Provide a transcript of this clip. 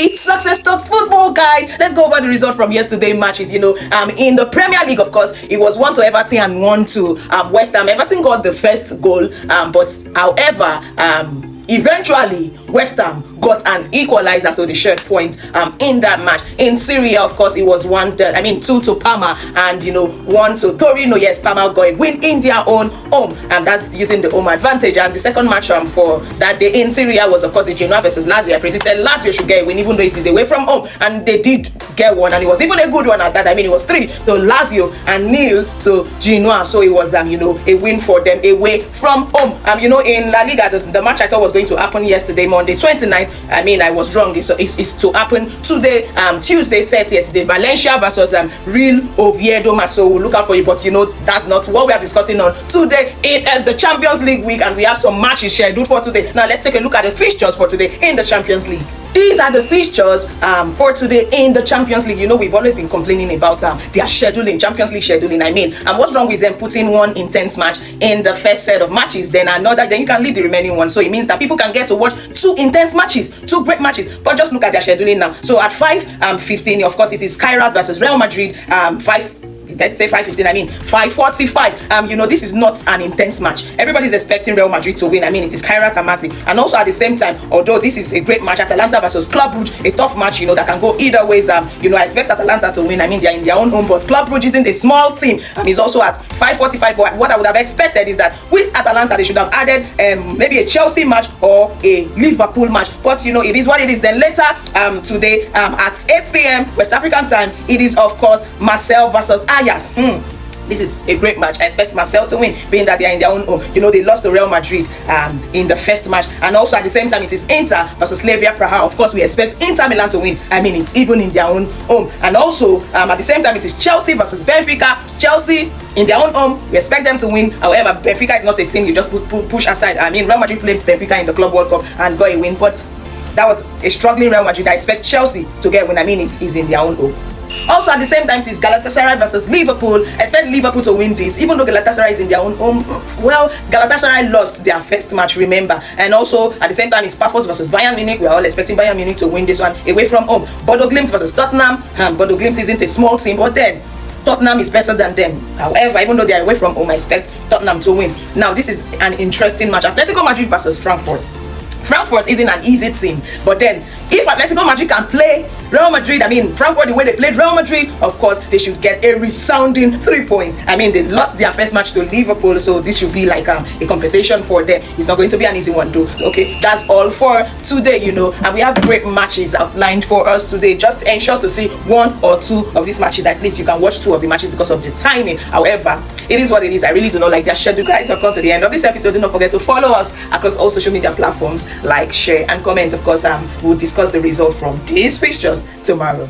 It's Success Talks Football, guys. Let's go over the result from yesterday's matches. In the Premier League, of course, it was 1 to Everton and 1 to West Ham. Everton got the first goal, but however, eventually West Ham got an equalizer, so they shared points in that match. In Syria, of course, it was 2 to Parma and 1 to Torino. Yes, Parma got a win in their own home, and that's using the home advantage. And the second match for that day in Syria was, of course, the Genoa versus Lazio. I predicted Lazio should get a win, even though it is away from home, and they did get one, and it was even a good one at that. It was 3 to Lazio and 0 to Genoa, so it was a win for them away from home. In La Liga, the match I thought was going to happen yesterday, Monday 29th, I was wrong. It's to happen today, Tuesday 30th, the Valencia versus Real Oviedo match. So we'll look out for you, but that's not what we are discussing on today. It is the Champions League week, and we have some matches scheduled for today. Now let's take a look at the fixtures for today in the Champions League. These are the fixtures for today in the Champions League. We've always been complaining about their scheduling, Champions League scheduling, and what's wrong with them putting one intense match in the first set of matches, then another, then you can leave the remaining one. So it means that people can get to watch 2 intense matches, 2 great matches. But just look at their scheduling now. So at 5:15, of course, it is Kairat versus Real Madrid. 5:45. This is not an intense match. Everybody's expecting Real Madrid to win. It is Kairat Amati. And also at the same time, although this is a great match, Atalanta versus Club Brugge, a tough match, that can go either ways. I expect Atalanta to win. They're in their own home, but Club Brugge isn't a small team. It's also at 5:45. But what I would have expected is that with Atalanta, they should have added maybe a Chelsea match or a Liverpool match. But it is what it is. Then later today at 8 p.m. West African time, it is of course Marseille versus Ajax. This is a great match. I expect Marseille to win, being that they are in their own home. They lost to Real Madrid in the first match. And also at the same time, it is Inter versus Slavia Praha. Of course, we expect Inter Milan to win. It's even in their own home. And also at the same time, it is Chelsea versus Benfica. Chelsea in their own home, we expect them to win. However, Benfica is not a team you just push aside. Real Madrid played Benfica in the Club World Cup and got a win, but that was a struggling Real Madrid. I expect Chelsea to get a win. It's in their own home. Also at the same time, it is Galatasaray versus Liverpool. I expect Liverpool to win this, even though Galatasaray is in their own home. Well, Galatasaray lost their first match, remember. And also at the same time, it's Pafos versus Bayern Munich. We're all expecting Bayern Munich to win this one away from home. Bodo Glimt versus Tottenham. Bodo Glimt isn't a small team, but then Tottenham is better than them. However, even though they are away from home, I expect Tottenham to win. Now this is an interesting match. Atletico Madrid versus Frankfurt. Frankfurt isn't an easy team, but then if Atletico Madrid can play Real Madrid, Frankfurt, the way they played Real Madrid, of course, they should get a resounding 3 points. They lost their first match to Liverpool, so this should be like a compensation for them. It's not going to be an easy one, though. Okay, that's all for today, and we have great matches outlined for us today. Just ensure to see 1 or 2 of these matches. At least you can watch 2 of the matches because of the timing. However, it is what it is. I really do not like their schedule. Guys, have come to the end of this episode. Do not forget to follow us across all social media platforms. Like, share, and comment. Of course, we'll discuss the result from these fixtures tomorrow.